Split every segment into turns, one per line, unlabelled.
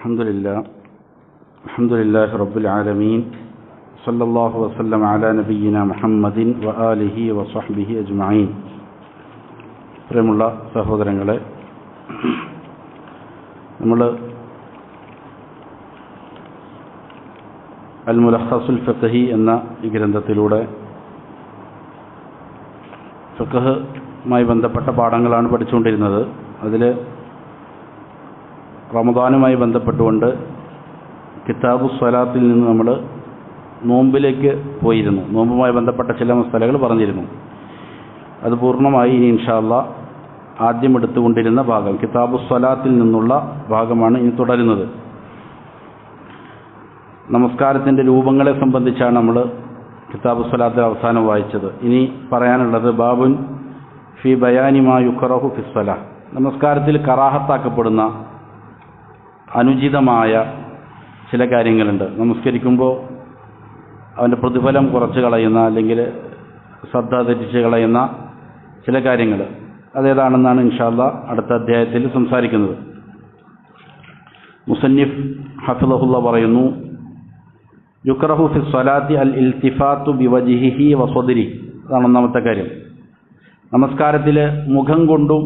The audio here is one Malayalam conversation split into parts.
അൽഹംദുലില്ലാഹി റബ്ബിൽ ആലമീൻ സല്ലല്ലാഹു വസല്ലം അലാ നബിയ്യിനാ മുഹമ്മദിൻ വആലിഹി വസഹ്ബിഹി അജ്മഈൻ. പ്രിയമുള്ള സഹോദരങ്ങളെ, നമ്മൾ അൽ മുലഖസുൽ ഫിഖ്ഹി എന്ന ഈ ഗ്രന്ഥത്തിലൂടെ ഫിഖ്ഹുമായി ബന്ധപ്പെട്ട പാഠങ്ങളാണ് പഠിച്ചുകൊണ്ടിരുന്നത്. അതിൽ റമദാനുമായി ബന്ധപ്പെട്ടുകൊണ്ട് കിതാബു സ്വലാത്തിൽ നിന്ന് നമ്മൾ നോമ്പിലേക്ക് പോയിരുന്നു. നോമ്പുമായി ബന്ധപ്പെട്ട ചില മസലകൾ പറഞ്ഞിരുന്നു. അത് പൂർണ്ണമായി ഇനി ഇൻഷാ അല്ലാഹ് ആദ്യം എടുത്തുകൊണ്ടിരുന്ന ഭാഗം കിതാബു സ്വലാത്തിൽ നിന്നുള്ള ഭാഗമാണ് ഇനി തുടരുന്നത്. നമസ്കാരത്തിൻ്റെ രൂപങ്ങളെ സംബന്ധിച്ചാണ് നമ്മൾ കിതാബു സ്വലാത്തിൽ അവസാനം വായിച്ചത്. ഇനി പറയാനുള്ളത് ബാബുൻ ഫി ബയാനി മാ യുക്റഹു ഫി സ്വലാഹ്. നമസ്കാരത്തിൽ കറാഹത്താക്കപ്പെടുന്ന അനുചിതമായ ചില കാര്യങ്ങളുണ്ട്. നമസ്കരിക്കുമ്പോൾ അവൻ്റെ പ്രതിഫലം കുറച്ച് കളയുന്ന, അല്ലെങ്കിൽ ശ്രദ്ധ തെറ്റിച്ച് കളയുന്ന ചില കാര്യങ്ങൾ അതേതാണെന്നാണ് ഇൻഷാ അല്ലാഹ് അടുത്ത അധ്യായത്തിൽ സംസാരിക്കുന്നത്. മുസന്നിഫ് ഹഫിളഹുല്ലാഹ് പറയുന്നു, യുക്റഹു ഫി സ്വലാത്തി അൽ ഇൽത്തിഫാത്തു ബിവജ്ഹിഹി വസദ്രി. അതാണ് ഒന്നാമത്തെ കാര്യം. നമസ്കാരത്തിൽ മുഖം കൊണ്ടും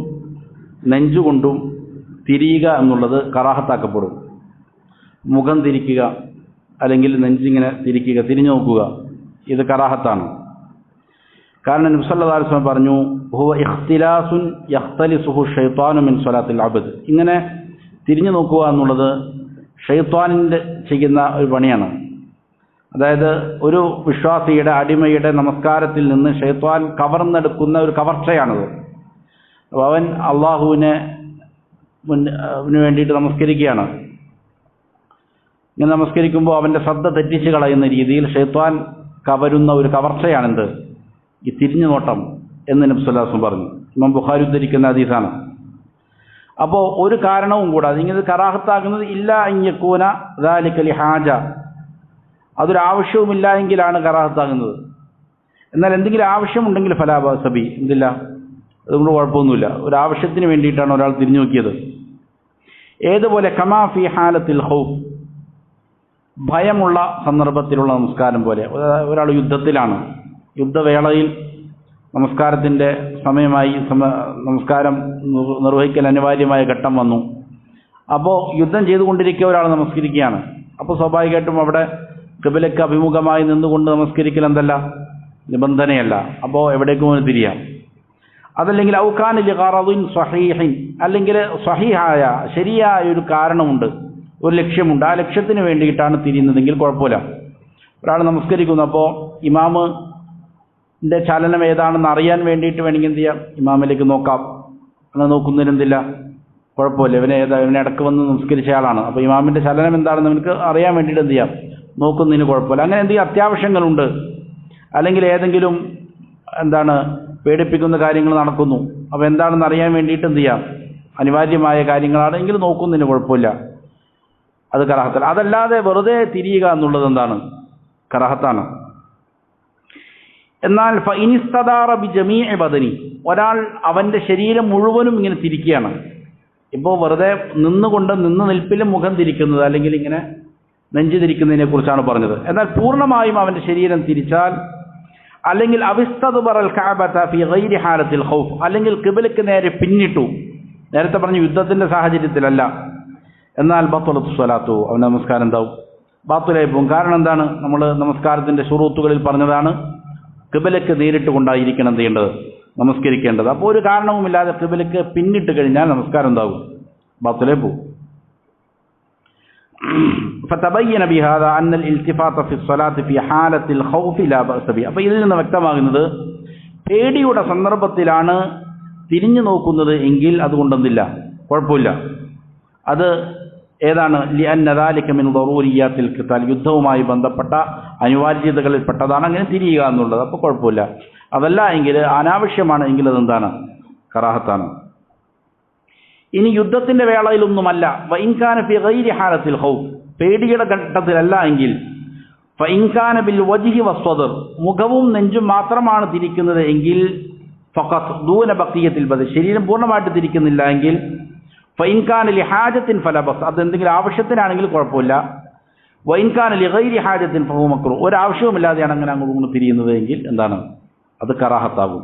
നെഞ്ചുകൊണ്ടും തിരിയുക എന്നുള്ളത് കറാഹത്താക്കപ്പെടും. മുഖം തിരിക്കുക, അല്ലെങ്കിൽ നെഞ്ചിങ്ങനെ തിരിക്കുക, തിരിഞ്ഞു നോക്കുക, ഇത് കറാഹത്താണ്. കാരണം നബി സല്ലല്ലാഹു അലൈഹി വസല്ലം പറഞ്ഞു, ഹുവ ഇഖ്തിലാസുൻ യഖ്തലിസുഹു ശൈത്താനു മിൻ സ്വലാത്തിൽ അബ്ദ്. ഇങ്ങനെ തിരിഞ്ഞു നോക്കുക എന്നുള്ളത് ഷൈത്താനിൻ്റെ ചെയ്യുന്ന ഒരു പണിയാണ്. അതായത് ഒരു വിശ്വാസിയുടെ, അടിമയുടെ നമസ്കാരത്തിൽ നിന്ന് ഷൈത്താൻ കവർന്നെടുക്കുന്ന ഒരു കവർച്ചയാണത്. അപ്പോൾ അവൻ അള്ളാഹുവിന് വേണ്ടിയിട്ട് നമസ്കരിക്കുകയാണ്. ഇങ്ങനെ നമസ്കരിക്കുമ്പോൾ അവൻ്റെ ശ്രദ്ധ തെറ്റിച്ച് കളയുന്ന രീതിയിൽ ഷൈത്താൻ കവരുന്ന ഒരു കവർച്ചയാണെന്ത്, ഈ തിരിഞ്ഞു നോട്ടം എന്ന് നബി സല്ലല്ലാഹു അലൈഹി വസല്ലം പറഞ്ഞു. ഇമാം ബുഖാരി ഉദ്ധരിക്കുന്ന ഹദീസാണ്. അപ്പോൾ ഒരു കാരണവും കൂടാതെ ഇങ്ങനെ കറാഹത്താകുന്നത് ഇല്ല അയ്യക്കൂന ദാലിക ലിഹാജ, അതൊരാവശ്യവുമില്ല എങ്കിലാണ് കറാഹത്താകുന്നത്. എന്നാൽ എന്തെങ്കിലും ആവശ്യമുണ്ടെങ്കിൽ ഫലാ ബഅസ ബി, എന്തില്ല, അതുകൊണ്ട് കുഴപ്പമൊന്നുമില്ല. ഒരാവശ്യത്തിന് വേണ്ടിയിട്ടാണ് ഒരാൾ തിരിഞ്ഞു നോക്കിയത്. ഏതുപോലെ കമാ ഫി ഹാലത്തിൽ ഖൗഫ്, ഭയമുള്ള സന്ദർഭത്തിലുള്ള നമസ്കാരം പോലെ. ഒരാൾ യുദ്ധത്തിലാണ്, യുദ്ധവേളയിൽ നമസ്കാരത്തിൻ്റെ സമയമായി, നമസ്കാരം നിർവഹിക്കൽ അനിവാര്യമായ ഘട്ടം വന്നു. അപ്പോൾ യുദ്ധം ചെയ്തുകൊണ്ടിരിക്കുക ഒരാൾ നമസ്കരിക്കുകയാണ്. അപ്പോൾ സ്വാഭാവികമായിട്ടും അവിടെ ഖിബലയ്ക്ക് അഭിമുഖമായി നിന്നുകൊണ്ട് നമസ്കരിക്കൽ എന്തല്ല, നിബന്ധനയല്ല. അപ്പോൾ എവിടേക്കും തിരിയാം. അതല്ലെങ്കിൽ ഔകാന ലിഗറദിൻ സ്വഹീഹിൻ, അല്ലെങ്കിൽ സ്വഹീഹായ ശരിയായ ഒരു കാരണമുണ്ട്, ഒരു ലക്ഷ്യമുണ്ട്, ആ ലക്ഷ്യത്തിന് വേണ്ടിയിട്ടാണ് തിരിയുന്നതെങ്കിൽ കുഴപ്പമില്ല. ഒരാൾ നമസ്കരിക്കുന്നു, അപ്പോൾ ഇമാമിൻ്റെ ചലനം ഏതാണെന്ന് അറിയാൻ വേണ്ടിയിട്ട് വേണമെങ്കിൽ എന്ത് ചെയ്യാം, ഇമാമിലേക്ക് നോക്കാം. അങ്ങനെ നോക്കുന്നതിനെന്തില്ല, കുഴപ്പമില്ല. ഇവനെ ഇടക്ക് വന്ന് നമസ്കരിച്ച ആളാണ്, അപ്പോൾ ഇമാമിൻ്റെ ചലനം എന്താണെന്ന് നമുക്ക് അറിയാൻ വേണ്ടിയിട്ട് എന്ത് ചെയ്യാം, നോക്കുന്നതിന് കുഴപ്പമില്ല. അങ്ങനെ എന്തെങ്കിലും അത്യാവശ്യങ്ങളുണ്ട്, അല്ലെങ്കിൽ ഏതെങ്കിലും പേടിപ്പിക്കുന്ന കാര്യങ്ങൾ നടക്കുന്നു, അപ്പോൾ എന്താണെന്ന് അറിയാൻ വേണ്ടിയിട്ട് എന്ത് ചെയ്യാം, അനിവാര്യമായ കാര്യങ്ങളാണെങ്കിൽ നോക്കുന്നതിന് കുഴപ്പമില്ല, അത് കറാഹത്തല്ല. അതല്ലാതെ വെറുതെ തിരിയുക എന്നുള്ളത് എന്താണ്, കറാഹത്താണ്. എന്നാൽ ഫഇനിസ്തദാറ ബിജമീഇ ബദനി, ഒരാൾ അവൻ്റെ ശരീരം മുഴുവനും ഇങ്ങനെ തിരിക്കുകയാണ്. ഇപ്പോൾ വെറുതെ നിന്ന് നിൽപ്പിലും മുഖം തിരിക്കുന്നത്, അല്ലെങ്കിൽ ഇങ്ങനെ നെഞ്ചു തിരിക്കുന്നതിനെ കുറിച്ചാണ് പറഞ്ഞത്. എന്നാൽ പൂർണ്ണമായും അവൻ്റെ ശരീരം തിരിച്ചാൽ, അല്ലെങ്കിൽ അവിസ്തദ്ബറൽ കഅബത ഫി ഗൈരി ഹാലത്തിൽ ഖൗഫ്, അല്ലെങ്കിൽ ഖിബലയ്ക്ക് നേരെ പിന്നിട്ടു, നേരത്തെ പറഞ്ഞ യുദ്ധത്തിൻ്റെ സാഹചര്യത്തിലല്ല, എന്നാൽ ബത്വലത്തു സ്വലാത്തു, അവൻ്റെ നമസ്കാരം എന്താവും, ബാത്തുലായി പോകും. കാരണം എന്താണ്, നമ്മൾ നമസ്കാരത്തിൻ്റെ ശുറൂത്തുകളിൽ പറഞ്ഞതാണ് ഖിബലയ്ക്ക് നേരിട്ട് കൊണ്ടായിരിക്കണം എന്ത് ചെയ്യേണ്ടത്, നമസ്കരിക്കേണ്ടത്. അപ്പോൾ ഒരു കാരണവുമില്ലാതെ ഖിബലയ്ക്ക് പിന്നിട്ട് കഴിഞ്ഞാൽ നമസ്കാരം എന്താവും, ബാത്തുലായി പോകും. فتبين بهذا أن الالتفات في الصلاة في حالة الخوف لا بأس به. അപ്പോൾ ഇതിൽ നിന്ന് വ്യക്തമാകുന്നത് പേടിയുടെ സന്ദർഭത്തിലാണ് തിരിഞ്ഞു നോക്കുന്നത് എങ്കിൽ അതുകൊണ്ടെന്നില്ല, കുഴപ്പമില്ല. അത് ഏതാണ്, لأن ذلك من ضروريات القتال, യുദ്ധവുമായി ബന്ധപ്പെട്ട അനിവാര്യതകളിൽ പെട്ടതാണ് അങ്ങനെ തിരിയുക എന്നുള്ളത്. അപ്പോൾ കുഴപ്പമില്ല. അതല്ല എങ്കിൽ, അനാവശ്യമാണ് എങ്കിൽ അതെന്താണ്, കറാഹത്താണ്. ഇനി യുദ്ധത്തിൻ്റെ വേളയിലൊന്നുമല്ല, വഇൻകാന ഫി ഗൈരി ഹാലത്തിൽ ഖൗഫ്, പേടിയുടെ ഘട്ടത്തിലല്ല എങ്കിൽ, ഫഇൻകാന ബിൽ വജ്ഹി വസ്സദർ, മുഖവും നെഞ്ചും മാത്രമാണ് തിരിക്കുന്നത് എങ്കിൽ, ഫഖത്ത് ദൂന ബഖിയത്തിൽ ബദൻ, ശരീരം പൂർണ്ണമായിട്ട് തിരിക്കുന്നില്ല എങ്കിൽ, ഫൈൻഖാൻ ലിഹാജത്തിൻ ഫലബസ്, അതെന്തെങ്കിലും ആവശ്യത്തിനാണെങ്കിൽ കുഴപ്പമില്ല. വൈൻഖാൻ ലിഗൈരി ഹാജത്തിൻ ഫഹു മക്രൂഹ്, ഒരാവശ്യവുമില്ലാതെയാണ് അങ്ങനെ അങ്ങോട്ട് തിരിയുന്നത് എങ്കിൽ എന്താണ്, അത് കറാഹത്താകും.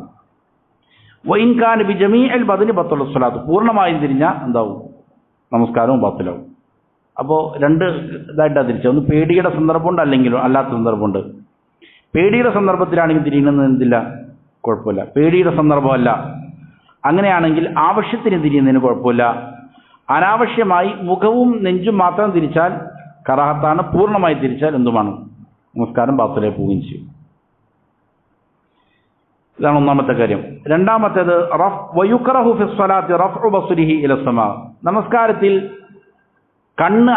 വൈൻഖാൻ ബി ജമീഅൽ ബദനി ബത്തല സ്വലാത്ത്, പൂർണ്ണമായും തിരിഞ്ഞാൽ എന്താവും, നമസ്കാരവും ബാത്തിലാവും. അപ്പോൾ രണ്ട് ഇതായിട്ടാണ് തിരിച്ചത്. ഒന്ന് പേടിയുടെ സന്ദർഭമുണ്ട്, അല്ലെങ്കിൽ അല്ലാത്ത സന്ദർഭമുണ്ട്. പേടിയുടെ സന്ദർഭത്തിലാണെങ്കിൽ തിരിയുന്നത് എന്തില്ല, കുഴപ്പമില്ല. പേടിയുടെ സന്ദർഭമല്ല, അങ്ങനെയാണെങ്കിൽ ആവശ്യത്തിന് തിരിയുന്നതിന് കുഴപ്പമില്ല. അനാവശ്യമായി മുഖവും നെഞ്ചും മാത്രം തിരിച്ചാൽ കറാഹത്താണ്. പൂർണ്ണമായി തിരിച്ചാൽ എന്തുമാണ്, നമസ്കാരം ബാത്തിലായി പോവുകയും ചെയ്യും. ഇതാണ് ഒന്നാമത്തെ കാര്യം. രണ്ടാമത്തേത് വയുക്റഹു ഫി സ്വലാത്തി റഫ്ഉ ബസ്രിഹി ഇല സമാ, നമസ്കാരത്തിൽ കണ്ണ്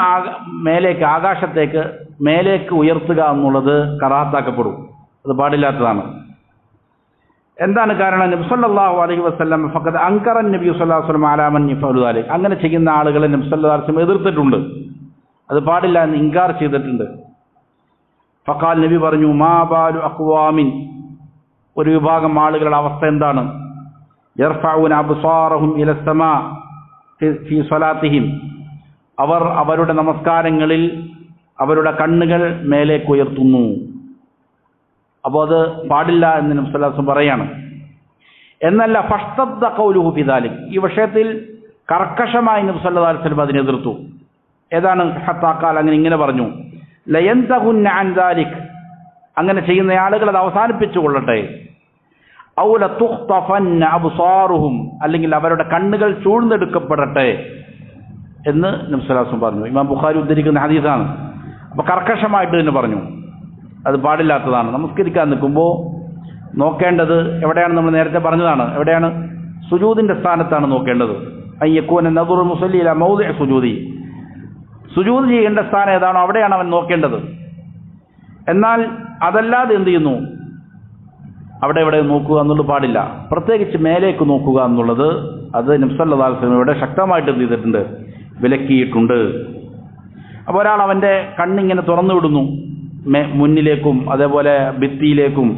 മേലേക്ക്, ആകാശത്തേക്ക് മേലേക്ക് ഉയർത്തുക എന്നുള്ളത് കറാഹത്താക്കപ്പെടും. അത് പാടില്ലാത്തതാണ്. എന്താണ് കാരണം? നബി സല്ലല്ലാഹു അലൈഹി വസല്ലം ഫഖദ് അൻകറ നബി സല്ലല്ലാഹു അലൈഹി വസല്ലം അലാ മൻ യഫഅലു ദാലിക, അങ്ങനെ ചെയ്യുന്ന ആളുകളെ നബി സല്ലല്ലാഹു അലൈഹി വസല്ലം എതിർത്തിട്ടുണ്ട്, അത് പാടില്ല എന്ന് ഇൻകാർ ചെയ്തിട്ടുണ്ട്. ഫഖാൽ, നബി പറഞ്ഞു, മാ ബാലു അഖ്വാമിൻ, ഒരു വിഭാഗം ആളുകളുടെ അവസ്ഥ എന്താണ്, യർഫഊന അബ്സാറഹും ഇല സമാ ഫീ സ്വലാത്തിഹിം, അവർ അവരുടെ നമസ്കാരങ്ങളിൽ അവരുടെ കണ്ണുകൾ മേലേക്ക് ഉയർത്തുന്നു. അപ്പോൾ അത് പാടില്ല എന്ന് നബി സല്ലല്ലാഹു അലൈഹി വസല്ലം പറയാണ്. എന്നല്ല ഫഷ്തദ്ദ ഖൗലുഹു ഫി ദാലിക്, ഈ വിഷയത്തിൽ കർക്കശമായി നബി സല്ലല്ലാഹു അലൈഹി വസല്ലം അതിനെ എതിർത്തു. ഏതാണ്? ഹത്താ ഖാൽ, അങ്ങനെ ഇങ്ങനെ പറഞ്ഞു, ലയൻതഹുന്ന അൻ ദാലിക്, അങ്ങനെ ചെയ്യുന്ന ആളുകൾ അത് അവസാനിപ്പിച്ചു കൊള്ളട്ടെ. ഔ ലതുഖ്തഫന്ന അബ്സാറുഹും, അല്ലെങ്കിൽ അവരുടെ കണ്ണുകൾ ചൂഴ്ന്നെടുക്കപ്പെടട്ടെ എന്ന് നബി സല്ലല്ലാഹു അലൈഹി വസല്ലം പറഞ്ഞു. ഇമാം ബുഖാരി ഉദ്ധരിക്കുന്ന ഹദീസാണ്. അപ്പോൾ കർക്കശമായിട്ട് തന്നെ പറഞ്ഞു, അത് പാടില്ലാത്തതാണ്. നമസ്കരിക്കാൻ നിൽക്കുമ്പോൾ നോക്കേണ്ടത് എവിടെയാണ്? നമ്മൾ നേരത്തെ പറഞ്ഞതാണ്, എവിടെയാണ്? സുജൂദിന്റെ സ്ഥാനത്താണ് നോക്കേണ്ടത്. അയ്യക്കൂന നദുറുൽ മുസല്ലി ഇലാ മൗദിഇ സുജൂദി, സുജൂദ് ചെയ്യേണ്ട സ്ഥാനം ഏതാണോ അവിടെയാണ് അവൻ നോക്കേണ്ടത്. എന്നാൽ അതല്ലാതെ എന്ത് ചെയ്യുന്നു, അവിടെ എവിടെ നോക്കുക എന്നുള്ളത് പാടില്ല. പ്രത്യേകിച്ച് മേലേക്ക് നോക്കുക എന്നുള്ളത് അത് നബി സല്ലല്ലാഹു അലൈഹി വസല്ലം ഇവിടെ ശക്തമായിട്ട് എന്ത് ചെയ്തിട്ടുണ്ട്, വിലക്കിയിട്ടുണ്ട്. അപ്പോൾ ഒരാൾ അവൻ്റെ കണ്ണിങ്ങനെ തുറന്നു വിടുന്നു, മുന്നിലേക്കും അതേപോലെ ഭിത്തിയിലേക്കും,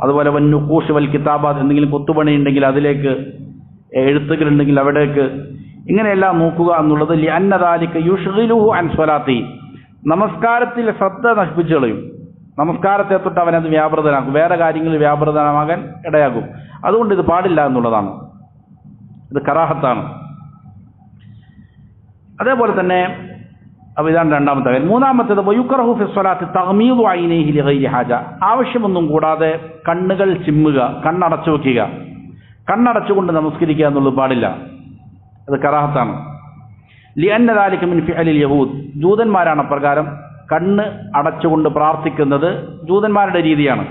അതുപോലെ വന്നുഖൂഷ് വൽ കിതാബാത്ത്, എന്തെങ്കിലും കൊത്തുപണി ഉണ്ടെങ്കിൽ അതിലേക്ക്, എഴുത്തുകളുണ്ടെങ്കിൽ അവിടേക്ക്, ഇങ്ങനെയെല്ലാം നോക്കുക എന്നുള്ളത് ലിഅന്ന ദാലിക യുഷ്ഗിലുഹു അൻ സ്വലാത്തി, നമസ്കാരത്തിൽ ശ്രദ്ധ നശിപ്പിച്ചു കളയും. നമസ്കാരത്തെ തൊട്ട് അവനത് വ്യാപൃതനാക്കും, വേറെ കാര്യങ്ങളിൽ വ്യാപൃതമാകാൻ ഇടയാകും. അതുകൊണ്ട് ഇത് പാടില്ല എന്നുള്ളതാണ്, ഇത് കറാഹത്താണ്. അതേപോലെ തന്നെ അപ്പോൾ ഇതാണ് രണ്ടാമത്തെ കാര്യം. മൂന്നാമത്തേത് വയുക്റഹു ഫി സ്വലാത്തി തഗ്മീദു ഐനൈഹി ലിഗൈരി ഹാജ, ആവശ്യമൊന്നും കൂടാതെ കണ്ണുകൾ ചിമ്മുക, കണ്ണടച്ചു വയ്ക്കുക, കണ്ണടച്ചുകൊണ്ട് നമസ്കരിക്കുക എന്നുള്ളത് പാടില്ല, അത് കറാഹത്താണ്. ലിഅന്ന ദാലിക മിൻ ഫിഅലിൽ യഹൂദ്, ജൂതന്മാരാണ് അപ്രകാരം കണ്ണ് അടച്ചുകൊണ്ട് പ്രാർത്ഥിക്കുന്നത്, ജൂതന്മാരുടെ രീതിയാണ്.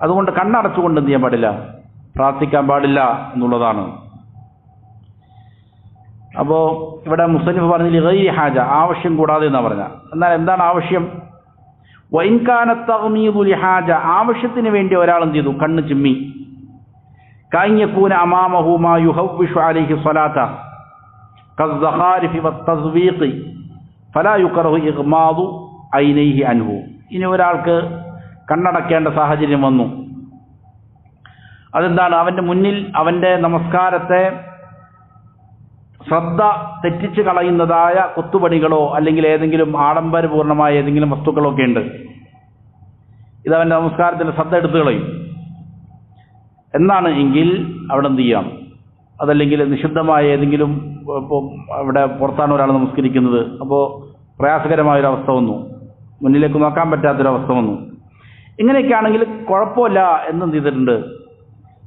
അതുകൊണ്ട് കണ്ണടച്ചുകൊണ്ട് എന്ത് ചെയ്യാൻ പാടില്ല, പ്രാർത്ഥിക്കാൻ പാടില്ല എന്നുള്ളതാണ്. അപ്പോൾ ഇവിടെ മുസന്നിഫ് പറഞ്ഞ ലിഗൈരി ഹാജ, ആവശ്യം കൂടാതെ എന്നാണ് പറഞ്ഞത്. എന്നാൽ എന്താണ് ആവശ്യം? വഇൻ കാന തഗ്മീദു ലിഹാജ, ആവശ്യത്തിന് വേണ്ടി ഒരാൾ എന്ത് ചെയ്തു, കണ്ണ് ചിമ്മി. കഅൻ യകൂന അമാമഹു മാ യുഹവ്വിഷു അലൈഹി സ്വലാത്ത കസ്സഖാരിഫി വത്തസ്വീഖി ഫലാ യുക്റഹു ഇഗ്മാദു ഐനൈഹി അൻഹു. ഇനി ഒരാൾക്ക് കണ്ണടക്കേണ്ട സാഹചര്യം വന്നു, അതെന്താണ്? അവൻ്റെ മുന്നിൽ അവൻ്റെ നമസ്കാരത്തെ ശ്രദ്ധ തെറ്റിച്ച് കളയുന്നതായ കൊത്തുപണികളോ അല്ലെങ്കിൽ ഏതെങ്കിലും ആഡംബരപൂർണമായ ഏതെങ്കിലും വസ്തുക്കളോ ഒക്കെ ഉണ്ട്. ഇതവൻ്റെ നമസ്കാരത്തിൻ്റെ ശ്രദ്ധ എടുത്തു കളയും എന്നാണ് എങ്കിൽ അവിടെ എന്ത് ചെയ്യാം? അതല്ലെങ്കിൽ നിഷിദ്ധമായ ഏതെങ്കിലും, ഇപ്പോൾ അവിടെ പുറത്താണ് ഒരാൾ നമസ്കരിക്കുന്നത്, അപ്പോൾ പ്രയാസകരമായൊരവസ്ഥ വന്നു, മുന്നിലേക്ക് നോക്കാൻ പറ്റാത്തൊരവസ്ഥ വന്നു. ഇങ്ങനെയൊക്കെ ആണെങ്കിൽ കുഴപ്പമില്ല എന്നെന്ത് ചെയ്തിട്ടുണ്ട്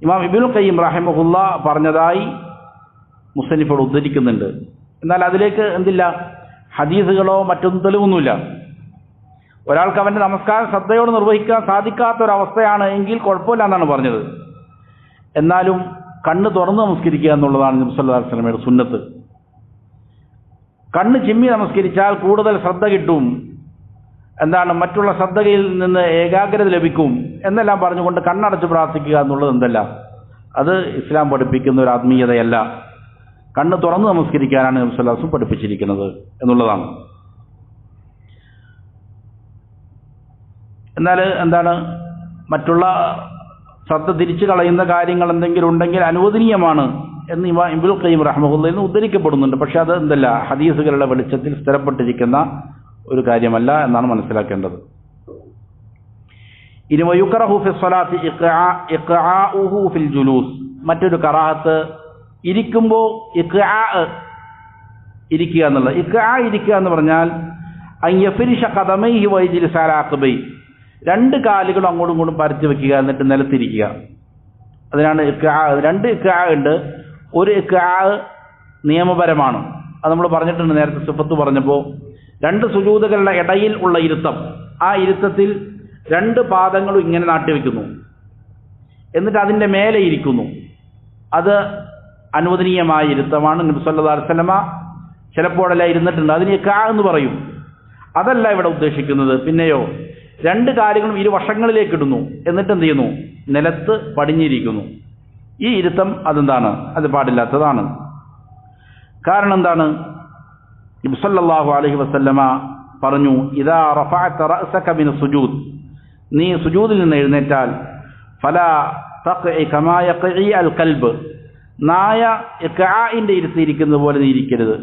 ഇമാം ഇബ്നുൽ ഖയ്യിം റഹിമഹുല്ലാ പറഞ്ഞതായി മുസന്നിഫോട് ഉദ്ധരിക്കുന്നുണ്ട്. എന്നാൽ അതിലേക്ക് എന്തില്ല, ഹദീസുകളോ മറ്റൊന്നും തെളിവൊന്നുമില്ല. ഒരാൾക്ക് അവൻ്റെ നമസ്കാരം ശ്രദ്ധയോട് നിർവഹിക്കാൻ സാധിക്കാത്തൊരവസ്ഥയാണ് എങ്കിൽ കുഴപ്പമില്ല എന്നാണ് പറഞ്ഞത്. എന്നാലും കണ്ണ് തുറന്ന് നമസ്കരിക്കുക എന്നുള്ളതാണ് നബി സല്ലല്ലാഹു അലൈഹി വസല്ലമയുടെ സുന്നത്ത്. കണ്ണ് ചിമ്മി നമസ്കരിച്ചാൽ കൂടുതൽ ശ്രദ്ധ കിട്ടും, എന്താണ് മറ്റുള്ള ശ്രദ്ധയിൽ നിന്ന് ഏകാഗ്രത ലഭിക്കും എന്നെല്ലാം പറഞ്ഞുകൊണ്ട് കണ്ണടച്ച് പ്രാർത്ഥിക്കുക എന്നുള്ളത് എന്തല്ല, അത് ഇസ്ലാം പഠിപ്പിക്കുന്ന ഒരു ആത്മീയതയല്ല. കണ്ണ് തുറന്ന് നമസ്കരിക്കാനാണ് നബി സല്ലല്ലാഹു അലൈഹി വസല്ലം പഠിപ്പിച്ചിരിക്കുന്നത് എന്നുള്ളതാണ്. എന്നാൽ എന്താണ്, മറ്റുള്ള ശ്രദ്ധ തിരിച്ചു കളയുന്ന കാര്യങ്ങൾ എന്തെങ്കിലും ഉണ്ടെങ്കിൽ അനുവദനീയമാണ് എന്ന് ഇബ്നുൽ ഖയ്യിം റഹ്മഹുള്ളാഹി നിന്ന് ഉദ്ധരിക്കപ്പെടുന്നുണ്ട്. പക്ഷെ അത് എന്തല്ല, ഹദീസുകളുടെ വെളിച്ചത്തിൽ സ്ഥിരപ്പെട്ടിരിക്കുന്ന ഒരു കാര്യമല്ല എന്നാണ് മനസ്സിലാക്കേണ്ടത്. ഇനി വയുക്റഹു ഫി സ്വലാത്തി ഇഖ്ആഉഹു ഫിൽ ജുലൂസ്, മറ്റൊരു കറാഹത്ത് ഇരിക്കുമ്പോൾ ഇരിക്കുക എന്നുള്ളത്. ഇരിക്കുക എന്ന് പറഞ്ഞാൽ അയ്യഫിരിഷ ഖദമൈഹി വയജ്ലിസ അലാ അഖബൈ, രണ്ട് കാലുകളും അങ്ങോട്ടും ഇങ്ങോട്ടും പരത്തി വെക്കുക, എന്നിട്ട് നിലത്തിരിക്കുക. അതിനാണ് രണ്ട് ഇഖ്ആ ഉണ്ട്. ഒരു ഇഖ്ആ നിയമപരമാണ്, അത് നമ്മൾ പറഞ്ഞിട്ടുണ്ട് നേരത്തെ സിഫത്ത് പറഞ്ഞപ്പോൾ. രണ്ട് സുജൂദുകളുടെ ഇടയിൽ ഉള്ള ഇരുത്തം, ആ ഇരുത്തത്തിൽ രണ്ട് പാദങ്ങളും ഇങ്ങനെ നാട്ടിവെക്കുന്നു, എന്നിട്ട് അതിൻ്റെ മേലെ ഇരിക്കുന്നു. അത് അനുവദനീയമായ ഇരുത്തമാണ്. നബി സല്ലല്ലാഹു അലൈഹി വസല്ലമ ചിലപ്പോഴെല്ലാം ഇരുന്നിട്ടുണ്ട്, അതിന് ഇഖ്ആ എന്ന് പറയും. അതല്ല ഇവിടെ ഉദ്ദേശിക്കുന്നത്. പിന്നെയോ രണ്ട് കാലുകളും ഇരുവശങ്ങളിലേക്ക് ഇടുന്നു, എന്നിട്ട് എന്ത് ചെയ്യുന്നു, നിലത്ത് പടിഞ്ഞിരിക്കുന്നു. ഈ ഇരുത്തം അതെന്താണ്, അത് പാടില്ലാത്തതാണ്. കാരണം എന്താണ്, നബി സല്ലല്ലാഹു അലൈഹി വസല്ലമ പറഞ്ഞു, ഇദാ റഫഅത റഅസക മിന സുജൂദ്, നീ സുജൂദിൽ നിന്ന് എഴുന്നേറ്റാൽ ഫലാ തഖഇ കമാ യഖഇ അൽ കൽബ്, നായ ഇഖ്ആഇന്റെ ഇരുത്തിയിരിക്കുന്നത് പോലെ നീ ഇരിക്കരുത്.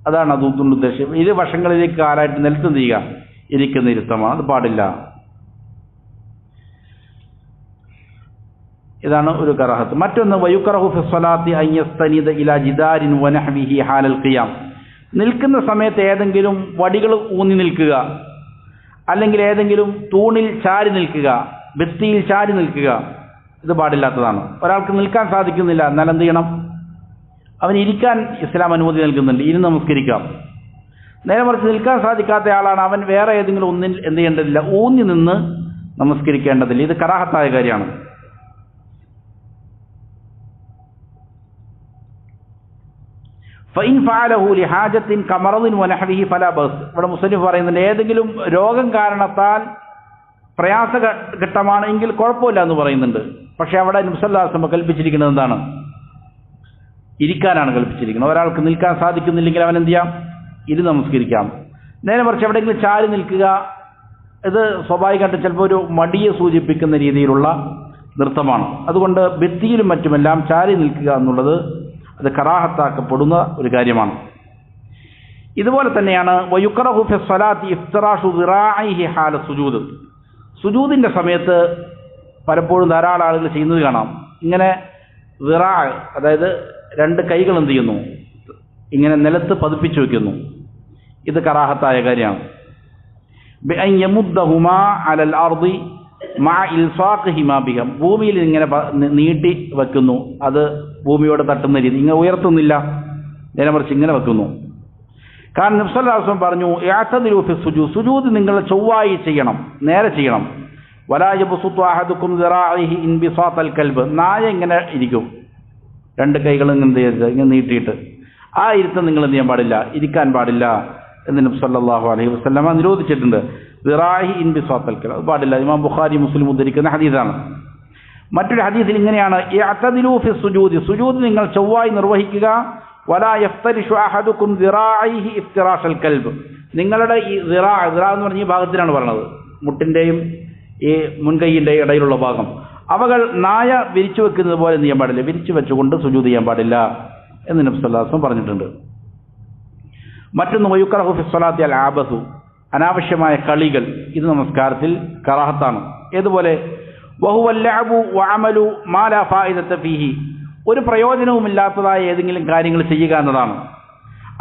അതാണ് അതുകൊണ്ട് ഉദ്ദേശം. ഇരു വശങ്ങളിലേക്ക് കാലായിട്ട് നിലത്ത് ചെയ്യുക, ഇരിക്കുന്ന ഇരുത്തമാണ്, അത് പാടില്ല. ഇതാണ് ഒരു കറാഹത്ത്. മറ്റൊന്ന് വയുക്റഹു ഫി സ്വലാത്തി അൻ യസ്തനിദ ഇലാ ജിദാരിൻ വനഹ്വിഹി ഹാലൽ ഖിയാം, നിൽക്കുന്ന സമയത്ത് ഏതെങ്കിലും വടികൾ ഊന്നി നിൽക്കുക, അല്ലെങ്കിൽ ഏതെങ്കിലും തൂണിൽ ചാരി നിൽക്കുക, ഭിത്തിയിൽ ചാരി നിൽക്കുക, ഇത് പാടില്ലാത്തതാണ്. ഒരാൾക്ക് നിൽക്കാൻ സാധിക്കുന്നില്ല, എന്നാൽ എന്ത് ചെയ്യണം, അവന് ഇരിക്കാൻ ഇസ്ലാം അനുമതി നൽകുന്നുണ്ട്, ഇരുന്ന് നമസ്കരിക്കാം. നേരെ മറിച്ച് നിൽക്കാൻ സാധിക്കാത്ത ആളാണ്, അവൻ വേറെ ഏതെങ്കിലും ഒന്നിൽ എന്ത് ചെയ്യേണ്ടതില്ല, ഊന്നി നിന്ന് നമസ്കരിക്കേണ്ടതില്ല. ഇത് കറാഹത്തായ കാര്യമാണ്. ഫൈൻ ഫഅലഹു ലിഹാജത്തിൻ കമറദിൻ വനഹ്വിഹി ഫലാ ബഅസ്, ഇവിടെ മുസ്ലിം പറയുന്നുണ്ട്, ഏതെങ്കിലും രോഗം കാരണത്താൽ പ്രയാസഘട്ടമാണെങ്കിൽ കുഴപ്പമില്ല എന്ന് പറയുന്നുണ്ട്. പക്ഷെ അവിടെ നബി സല്ലല്ലാഹു അലൈഹി വസല്ലം കൽപ്പിച്ചിരിക്കുന്നത് എന്താണ്, ഇരിക്കാനാണ് കൽപ്പിച്ചിരിക്കുന്നത്. ഒരാൾക്ക് നിൽക്കാൻ സാധിക്കുന്നില്ലെങ്കിൽ അവൻ എന്ത് ചെയ്യാം, ഇരുന്ന് നമസ്കരിക്കാം. നേരെ മറിച്ച് എവിടെയെങ്കിലും ചാരി നിൽക്കുക, ഇത് സ്വാഭാവികമായിട്ട് ചിലപ്പോൾ ഒരു മടിയെ സൂചിപ്പിക്കുന്ന രീതിയിലുള്ള നൃത്തമാണ്. അതുകൊണ്ട് ഭിത്തിയിലും മറ്റുമെല്ലാം ചാരി നിൽക്കുക എന്നുള്ളത് അത് കറാഹത്താക്കപ്പെടുന്ന ഒരു കാര്യമാണ്. ഇതുപോലെ തന്നെയാണ് വയുക്റഹു ഫി സ്വലാത്തി ഇഫ്തിറാഷു ദിറാഇഹി ഹാല സുജൂദ്, സുജൂദിൻ്റെ സമയത്ത് പലപ്പോഴും ധാരാളം ആളുകൾ ചെയ്യുന്നത് കാണാം. ഇങ്ങനെ ദിറാ, അതായത് രണ്ട് കൈകൾ എന്ത് ചെയ്യുന്നു, ഇങ്ങനെ നിലത്ത് പതിപ്പിച്ചു വയ്ക്കുന്നു. ഇത് കറാഹത്തായ കാര്യമാണ്. ബിഅൻ യമുദ്ദഹുമാ അലൽ അർദി മഅ ഇൽസാഖിഹിമാ ബിഹ, ഭൂമിയിൽ ഇങ്ങനെ നീട്ടി വെക്കുന്നു, അത് ഭൂമിയോട് തട്ടുന്ന രീതി, ഇങ്ങനെ ഉയർത്തുന്നില്ല, നേരെ മറിച്ച് ഇങ്ങനെ വെക്കുന്നു. കാരണം നബി സല്ലല്ലാഹു അലൈഹി വസല്ലം പറഞ്ഞു, ഇഅ്തദിലു ഫി സുജൂദ്, സുജൂദ് നിങ്ങൾ ചൊവ്വായി ചെയ്യണം, നേരെ ചെയ്യണം. വലാ യബ്സുതു അഹദുക്കും ദിറാഇഹി ഇൻബിസാത്തൽ കൽബ്, നായ ഇങ്ങനെ ഇരിക്കും, രണ്ട് കൈകളും ഇങ്ങനെ നീട്ടിയിട്ട്. ആ ഇരുത്തം നിങ്ങൾ എന്ത് ചെയ്യാൻ പാടില്ല, ഇരിക്കാൻ പാടില്ല എന്ന് നബി സല്ലല്ലാഹു അലൈഹി വസല്ലം നിരോധിച്ചിട്ടുണ്ട്. ദിറാഇഹി ഇൻബിസാത്തൽ കൽബ്, അത് പാടില്ല. ഇമാം ബുഖാരി മുസ്ലിം ഉദ്ധരിക്കുന്ന ഹദീസാണ്. മറ്റൊരു ഹദീസിൽ ഇങ്ങനെയാണ്, ഇഅ്തദിലു ഫി സുജൂദ്, സുജൂദ് നിങ്ങൾ ചൊവ്വായി നിർവഹിക്കുക. വലാ യഫ്തരിഷു അഹദുക്കും ദിറാഇഹി ഇഫ്തിറാഷൽ കൽബ്, നിങ്ങളുടെ ഈ ദിറാ എന്ന് പറഞ്ഞ ഈ ഭാഗത്തിനാണ് പറയുന്നത്, മുട്ടിൻ്റെയും ഈ മുൻകൈയിൻ്റെയും ഇടയിലുള്ള ഭാഗം, അവകൾ നായ വിരിച്ചു വെക്കുന്നത് പോലെ ചെയ്യാൻ പാടില്ല, വിരിച്ചു വെച്ചുകൊണ്ട് സുജൂദ് ചെയ്യാൻ പാടില്ല എന്ന് നബി സല്ലല്ലാഹു അലൈഹി വസല്ലം പറഞ്ഞിട്ടുണ്ട്. മറ്റൊന്ന് വയുക്റഹു ഫി സ്വലാത്തി അൽ ആബസു, അനാവശ്യമായ കളികൾ, ഇത് നമസ്കാരത്തിൽ കറാഹത്താണ്. ഏതുപോലെ വഹുവ ലഅബു വഅമലു മാ ലാ ഫായിദത ഫീഹി, ഒരു പ്രയോജനവുമില്ലാത്തതായ ഏതെങ്കിലും കാര്യങ്ങൾ ചെയ്യുക എന്നതാണ്.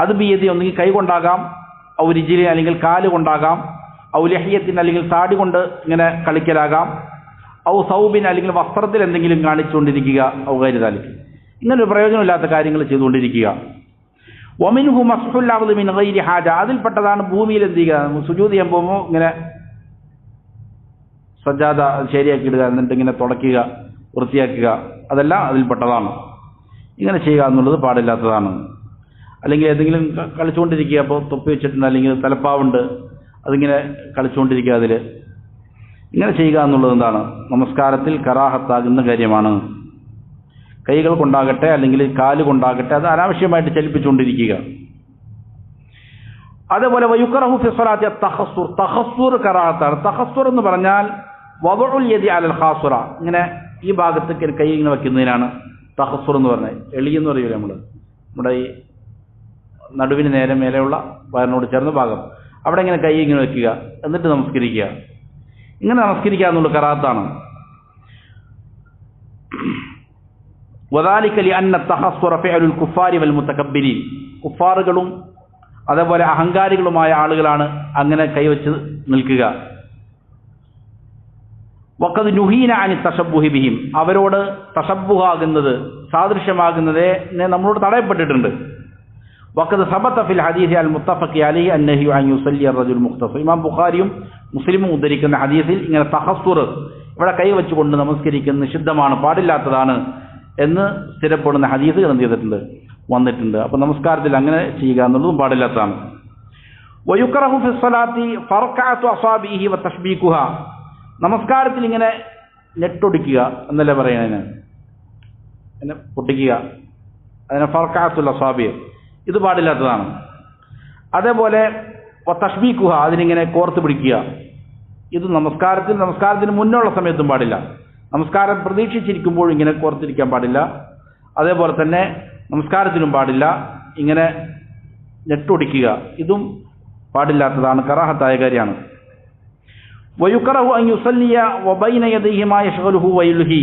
അത് ബിയദി, ഒന്നുകിൽ കൈ കൊണ്ടാകാം, ഔ റിജ്ലി അല്ലെങ്കിൽ കാല് കൊണ്ടാകാം, ഔ ലഹിയത്തിൻ അല്ലെങ്കിൽ താടി കൊണ്ട് ഇങ്ങനെ കളിക്കലാകാം, ഔ സൗബിൻ അല്ലെങ്കിൽ വസ്ത്രത്തിൽ എന്തെങ്കിലും കാണിച്ചുകൊണ്ടിരിക്കുക, ഔ ഗൈരി ദാലിക്, ഇങ്ങനെ ഒരു പ്രയോജനമില്ലാത്ത കാര്യങ്ങൾ ചെയ്തുകൊണ്ടിരിക്കുക. വമിൻഹു മസ്ഹുൽ അർദി മിൻ ഗൈരി ഹാജ, അതിൽപ്പെട്ടതാണ് ഭൂമിയിൽ എന്ത് ചെയ്യുക, സുജൂദ് ചെയ്യാൻ പോകുമ്പോൾ ഇങ്ങനെ സജ്ജാദ ശരിയാക്കി ഇടുക, എന്നിട്ട് ഇങ്ങനെ തുടയ്ക്കുക, വൃത്തിയാക്കുക, അതെല്ലാം അതിൽപ്പെട്ടതാണ്. ഇങ്ങനെ ചെയ്യുക എന്നുള്ളത് പാടില്ലാത്തതാണ്. അല്ലെങ്കിൽ ഏതെങ്കിലും കളിച്ചുകൊണ്ടിരിക്കുക, അപ്പോൾ തൊപ്പി വെച്ചിട്ടുണ്ട് അല്ലെങ്കിൽ തലപ്പാവുണ്ട്, അതിങ്ങനെ കളിച്ചുകൊണ്ടിരിക്കുക, അതിൽ ഇങ്ങനെ ചെയ്യുക എന്നുള്ളത് എന്താണ്, നമസ്കാരത്തിൽ കറാഹത്താകുന്ന കാര്യമാണ്. കൈകൾ കൊണ്ടാകട്ടെ അല്ലെങ്കിൽ കാല് കൊണ്ടാകട്ടെ, അത് അനാവശ്യമായിട്ട് ചലിപ്പിച്ചുകൊണ്ടിരിക്കുക. അതേപോലെ വയുക്റഹു ഫി സ്വലാത്തി തഖസ്സുർ, തഖസ്സുർ കറാഹത്താണ്. തഖസ്സുർ എന്ന് പറഞ്ഞാൽ വദഉൽ യദി അലൽ ഖാസുറ, ഇങ്ങനെ ഈ ഭാഗത്തേക്ക് കൈ ഇങ്ങനെ വെക്കുന്നതിനാണ് തഹസ്സുർ എന്ന് പറഞ്ഞാൽ എളിയെന്ന് പറയൂല നമ്മുടെ ഈ നടുവിന് നേരെ മേലെയുള്ള വയറിനോട് ചേർന്ന ഭാഗം, അവിടെ ഇങ്ങനെ കൈ ഇങ്ങനെ വെക്കുക, എന്നിട്ട് നമസ്കരിക്കുക. ഇങ്ങനെ നമസ്കരിക്കുക എന്നുള്ള കറാത്താണ്. വദാലിക ലിഅന്ന തഹസ്സുറ ഫിഅലുൽ കുഫാരി വൽ മുതകബ്ബിരീൻ, കുഫാറുകളും അതേപോലെ അഹങ്കാരികളുമായ ആളുകളാണ് അങ്ങനെ കൈവച്ച് നിൽക്കുക. വഖദ് നുഹീന അനി തശബ്ബുഹി ബിഹിം, അവരോട് തശബ്ബുഹാകുന്നത് സാദൃശ്യമാകുന്നതേ നമ്മളോട് തടയപ്പെട്ടിട്ടുണ്ട്. വഖദ് സബത ഫിൽ ഹദീസ് അൽ മുത്തഫഖി അലൈഹി അന്നഹു അൻ യുസല്ലി അർ-റജുൽ മുഖ്തസ, ഇമാം ബുഖാരിയും മുസ്ലിമും ഉദ്ധരിക്കുന്ന ഹദീസിൽ ഇങ്ങനെ തഹസ്സുർ, ഇവിടെ കൈവച്ചുകൊണ്ട് നമസ്കരിക്കുന്നത് നിഷിദ്ധമാണ്, പാടില്ലാത്തതാണ് എന്ന് സ്ഥിരപ്പെടുന്ന ഹദീസുകൾ എന്ത് ചെയ്തിട്ടുണ്ട്, വന്നിട്ടുണ്ട്. അപ്പോൾ നമസ്കാരത്തിൽ അങ്ങനെ ചെയ്യുക എന്നുള്ളതും പാടില്ലാത്തതാണ്. വയുക്റഹു ഫി സ്വലാത്തി ഫർഖഅതു അസാബിഹി വതശ്ബീഖുഹ, നമസ്കാരത്തിൽ ഇങ്ങനെ നെട്ടൊടിക്കുക എന്നല്ലേ പറയുന്നതിന്, എന്നെ പൊട്ടിക്കുക, അതിനെ ഫർഖഅത്തുൽ അസാബി, ഇത് പാടില്ലാത്തതാണ്. അതേപോലെ തശ്ബീഖുഹ, അതിനിങ്ങനെ കോർത്ത് പിടിക്കുക, ഇത് നമസ്കാരത്തിന് മുന്നുള്ള സമയത്തും പാടില്ല. നമസ്കാരം പ്രതീക്ഷിച്ചിരിക്കുമ്പോഴും ഇങ്ങനെ കോർത്തിരിക്കാൻ പാടില്ല. അതേപോലെ തന്നെ നമസ്കാരത്തിലും പാടില്ല ഇങ്ങനെ നെട്ടൊടിക്കുക, ഇതും പാടില്ലാത്തതാണ്, കറാഹത്തായ കാര്യമാണ്. വയുക്റഹു അൻ യുസല്ലിയ വബൈന യദൈഹി മാ യശ്ഗലുഹു വയുൽഹി,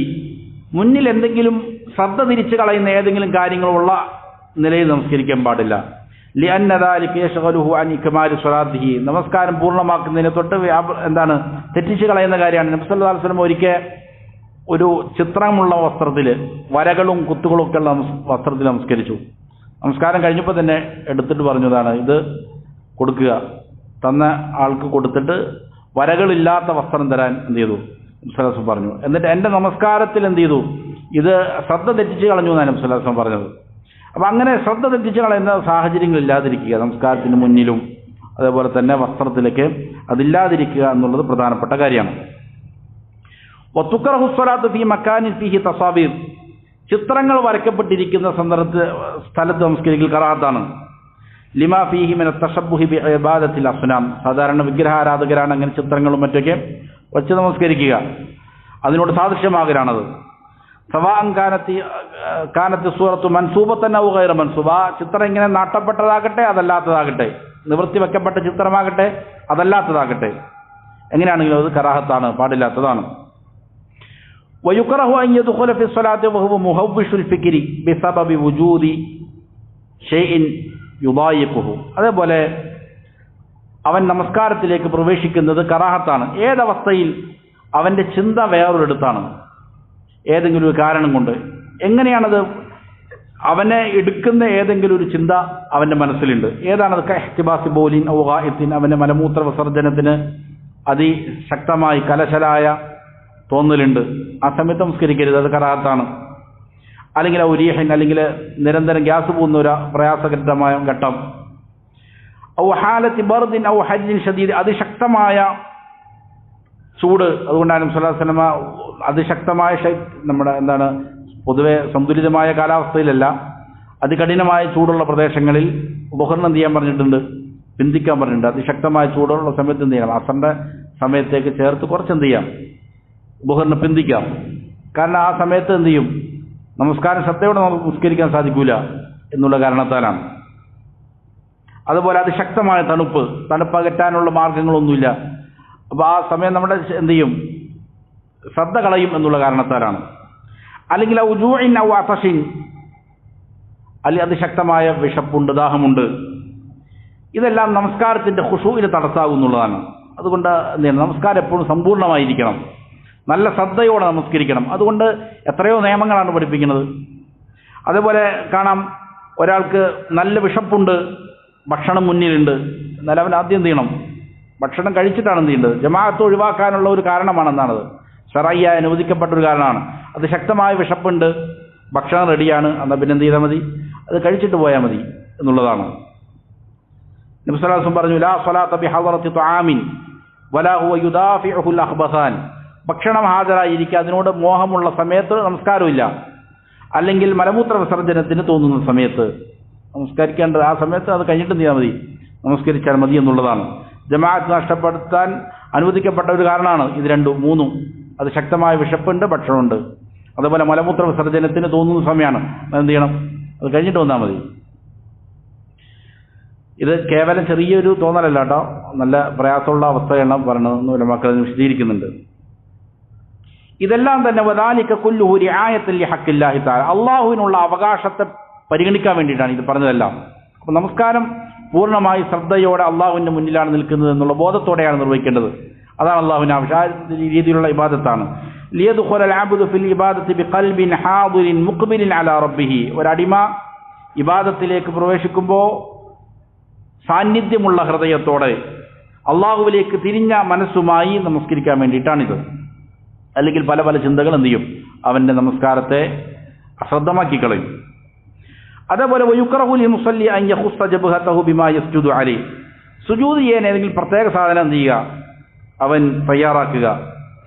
മുന്നിൽ എന്തെങ്കിലും ശ്രദ്ധ തിരിച്ചു കളയുന്ന ഏതെങ്കിലും കാര്യങ്ങളുള്ള നിലയിൽ നമസ്കരിക്കാൻ പാടില്ല. ലിഅന്ന ദാലിക യശ്ഗലുഹു അൻ ഇക്മാലി സ്വലാത്തിഹി, നമസ്കാരം പൂർണ്ണമാക്കുന്നതിനെ തൊട്ട് തെറ്റിച്ചു കളയുന്ന കാര്യമാണ്. നബി സല്ലല്ലാഹു അലൈഹി വസല്ലം ഒരിക്കൽ ഒരു ചിത്രമുള്ള വസ്ത്രത്തിൽ വരകളും കുത്തുകളും ഒക്കെ ഉള്ള വസ്ത്രത്തിൽ നമസ്കരിച്ചു. നമസ്കാരം കഴിഞ്ഞപ്പോൾ തന്നെ എടുത്തിട്ട് പറഞ്ഞതാണ്, ഇത് കൊടുക്കുക, തന്ന ആൾക്ക് കൊടുത്തിട്ട് വരകളില്ലാത്ത വസ്ത്രം തരാൻ എന്ത് ചെയ്തു നബി പറഞ്ഞു. എന്നിട്ട് എൻ്റെ നമസ്കാരത്തിൽ എന്ത് ചെയ്തു, ഇത് ശ്രദ്ധ തെറ്റിച്ച് കളഞ്ഞു എന്നാണ് നബി പറഞ്ഞത്. അപ്പം അങ്ങനെ ശ്രദ്ധ തെറ്റിച്ച് കളയുന്ന സാഹചര്യങ്ങൾ ഇല്ലാതിരിക്കുക, നമസ്കാരത്തിന് മുന്നിലും അതേപോലെ തന്നെ വസ്ത്രത്തിലേക്ക് അതില്ലാതിരിക്കുക എന്നുള്ളത് പ്രധാനപ്പെട്ട കാര്യമാണ്. വതുക്റഹു സ്വലാത്തു ഫീ മക്കാനിൻ ഫീഹി തസാബീർ, ചിത്രങ്ങൾ വരയ്ക്കപ്പെട്ടിരിക്കുന്ന സ്ഥലത്ത് നമസ്കരിക്കൽ കറാഹത്താണ്. ലിമാ ഫീഹി മിന തശബ്ബുഹി ബി ഇബാദത്തിൽ അസ്നാം, സാധാരണ വിഗ്രഹാരാധകരാണ് അങ്ങനെ ചിത്രങ്ങളും മറ്റൊക്കെ വച്ച് നമസ്കരിക്കുക, അതിനോട് സാദൃശ്യമാകലാണത്. സവാഅൻ കാനത്ത് സൂറത്തു മൻസൂബത്തൻ ഔ ഗൈറ മൻസൂബ, ചിത്രം ഇങ്ങനെ നാട്ടപ്പെട്ടതാകട്ടെ അതല്ലാത്തതാകട്ടെ, നിവൃത്തി വെക്കപ്പെട്ട ചിത്രമാകട്ടെ അതല്ലാത്തതാകട്ടെ, എങ്ങനെയാണെങ്കിലും അത് കറാഹത്താണ്, പാടില്ലാത്തതാണ്. വയുക്റഹു അൻ യദ്ഖുല ഫി സ്വലാത്തി വഹുവ മുഹവ്വിഷുൽ ഫിക്രി ബിസബബി വുജൂദി ഷൈഇൻ യുദായിഖുഹു, അതേപോലെ അവൻ നമസ്കാരത്തിലേക്ക് പ്രവേശിക്കുന്നത് കറാഹത്താണ് ഏതവസ്ഥയിൽ അവൻ്റെ ചിന്ത വേറൊരിടത്താണ്, ഏതെങ്കിലും ഒരു കാരണം കൊണ്ട്. എങ്ങനെയാണത് അവനെ എടുക്കുന്ന ഏതെങ്കിലും ഒരു ചിന്ത അവൻ്റെ മനസ്സിലുണ്ട്, ഏതാണത്? കഹ്തിബാസി ബോലിൻ ഔ ഗായിത്തിൻ, അവൻ്റെ മലമൂത്ര വിസർജനത്തിന് അതിശക്തമായി കലശലായ തോന്നലുണ്ട്, ആ സമയത്ത് നമസ്കരിക്കരുത്, അത് കറാഹത്താണ്. അല്ലെങ്കിൽ ഔരീഹൻ, അല്ലെങ്കിൽ നിരന്തരം ഗ്യാസ് പോകുന്ന ഒരു പ്രയാസകരമായ ഘട്ടം. ഔ ഹാലത്തി ബർദിൻ ഔ ഹജ്ജിൻ ഷദീദ്, അതിശക്തമായ ചൂട്, അതുകൊണ്ടാണ് നബി സല്ലല്ലാഹു അലൈഹി വസല്ലം അതിശക്തമായ നമ്മുടെ പൊതുവെ സന്തുലിതമായ കാലാവസ്ഥയിലല്ല, അതികഠിനമായ ചൂടുള്ള പ്രദേശങ്ങളിൽ ബുഹറിന് എന്ത് ചെയ്യാൻ പറഞ്ഞിട്ടുണ്ട്, പിന്തിക്കാൻ പറഞ്ഞിട്ടുണ്ട്. അതിശക്തമായ ചൂടുള്ള സമയത്ത് എന്ത് ചെയ്യണം, അസറിൻ്റെ സമയത്തേക്ക് ചേർത്ത് കുറച്ച് എന്ത് ചെയ്യാം, ബുഹറിന് പിന്തിക്കാം. കാരണം ആ സമയത്ത് എന്ത് ചെയ്യും, നമസ്കാരം ശ്രദ്ധയോടെ നമുക്ക് നമസ്കരിക്കാൻ സാധിക്കൂല എന്നുള്ള കാരണത്താലാണ്. അതുപോലെ അതിശക്തമായ തണുപ്പ് അകറ്റാനുള്ള മാർഗങ്ങളൊന്നുമില്ല. അപ്പോൾ ആ സമയം നമ്മുടെ എന്ത് ചെയ്യും, ശ്രദ്ധ കളയും എന്നുള്ള കാരണത്താലാണ്. അല്ലെങ്കിൽ ഉജൂഇൻ ഔ അതഷിൻ, അല്ലെങ്കിൽ അതിശക്തമായ വിശപ്പുണ്ട്, ദാഹമുണ്ട്, ഇതെല്ലാം നമസ്കാരത്തിൻ്റെ ഖുശൂഇന് തടസ്സാകുന്നുള്ളതാണ്. അതുകൊണ്ട് എന്ത് ചെയ്യണം, നമസ്കാരം എപ്പോഴും സമ്പൂർണ്ണമായിരിക്കണം, നല്ല ശ്രദ്ധയോടെ നമസ്കരിക്കണം. അതുകൊണ്ട് എത്രയോ നിയമങ്ങളാണ് പഠിപ്പിക്കുന്നത്. അതേപോലെ കാണാം, ഒരാൾക്ക് നല്ല വിശപ്പുണ്ട്, ഭക്ഷണം മുന്നിലുണ്ട്, എന്നാൽ അവൻ ആദ്യം എന്ത് ചെയ്യണം, ഭക്ഷണം കഴിച്ചിട്ടാണ് എന്ത് ചെയ്യേണ്ടത്. ജമാഅത്ത് ഒഴിവാക്കാനുള്ള ഒരു കാരണമാണെന്നാണത്, ശറയ്യായി അനുവദിക്കപ്പെട്ട ഒരു കാരണമാണ്. അത് ശക്തമായ വിശപ്പുണ്ട്, ഭക്ഷണം റെഡിയാണ്, എന്നാൽ പിന്നെ എന്ത് ചെയ്താൽ മതി, അത് കഴിച്ചിട്ട് പോയാൽ മതി എന്നുള്ളതാണ്. നബി സല്ലല്ലാഹു അലൈഹി വസല്ലം പറഞ്ഞു, ലാ സ്വലാത്ത ബിഹദറത്തി തുആമിൻ വലാ ഹുവ യുദാഫിഉൽ അഖ്ബസാൻ, ഭക്ഷണം ഹാജരായിരിക്കുക, അതിനോട് മോഹമുള്ള സമയത്ത് നമസ്കാരമില്ല, അല്ലെങ്കിൽ മലമൂത്ര വിസർജനത്തിന് തോന്നുന്ന സമയത്ത് നമസ്കരിക്കേണ്ടത്, ആ സമയത്ത് അത് കഴിഞ്ഞിട്ട് എന്ത് ചെയ്താൽ മതി, നമസ്കരിച്ചാൽ മതി എന്നുള്ളതാണ്. ജമാഅത്ത് നഷ്ടപ്പെടുത്താൻ അനുവദിക്കപ്പെട്ട ഒരു കാരണമാണ് ഇത് രണ്ടും മൂന്നും. അത് ശക്തമായ വിശപ്പുണ്ട്, ഭക്ഷണമുണ്ട്, അതുപോലെ മലമൂത്ര വിസർജനത്തിന് തോന്നുന്ന സമയമാണ്, എന്ത് ചെയ്യണം? അത് കഴിഞ്ഞിട്ട് വന്നാൽ മതി. ഇത് കേവലം ചെറിയൊരു തോന്നലല്ല കേട്ടോ, നല്ല പ്രയാസമുള്ള അവസ്ഥയാണ് പറഞ്ഞത്. മക്കൾ വിശദീകരിക്കുന്നുണ്ട്. ഇതെല്ലാം തന്നെ വദാലിക കുല്ലുഹു റിആയത്തൻ ലിഹഖില്ലാഹി തആല, അള്ളാഹുവിനുള്ള അവകാശത്തെ പരിഗണിക്കാൻ വേണ്ടിയിട്ടാണ് ഇത് പറഞ്ഞതെല്ലാം. അപ്പോൾ നമസ്കാരം പൂർണ്ണമായി ശ്രദ്ധയോടെ അള്ളാഹുവിൻ്റെ മുന്നിലാണ് നിൽക്കുന്നത് എന്നുള്ള ബോധത്തോടെയാണ് നിർവഹിക്കേണ്ടത്. അതാണ് അള്ളാഹുവിൻ്റെ ആവശ്യം. ആ രീതിയിലുള്ള ഇബാദത്താണ്. ലിയദ്ഖുലൽ അബ്ദു ഫിൽ ഇബാദത്തി ബിഖൽബിൻ ഹാദിറിൻ മുഖ്ബിലിൻ അലാ റബ്ബിഹി, ഒരടിമ ഇബാദത്തിലേക്ക് പ്രവേശിക്കുമ്പോൾ സാന്നിധ്യമുള്ള ഹൃദയത്തോടെ അള്ളാഹുവിലേക്ക് തിരിഞ്ഞ മനസ്സുമായി നമസ്കരിക്കാൻ വേണ്ടിയിട്ടാണിത്. അല്ലെങ്കിൽ പല പല ചിന്തകൾ എന്ത് ചെയ്യും? അവൻ്റെ നമസ്കാരത്തെ അശ്രദ്ധമാക്കി കളയും. അതേപോലെ വയുക്റഹു ലിൽ മുസല്ലി അൻ യഖുസ്സ ജബ്ഹതഹു ബിമാ യസ്ജുദു അലൈഹി, സുജൂദ് ചെയ്യാൻ ഏതെങ്കിലും പ്രത്യേക സാധനം എന്ത് ചെയ്യുക? അവൻ തയ്യാറാക്കുക.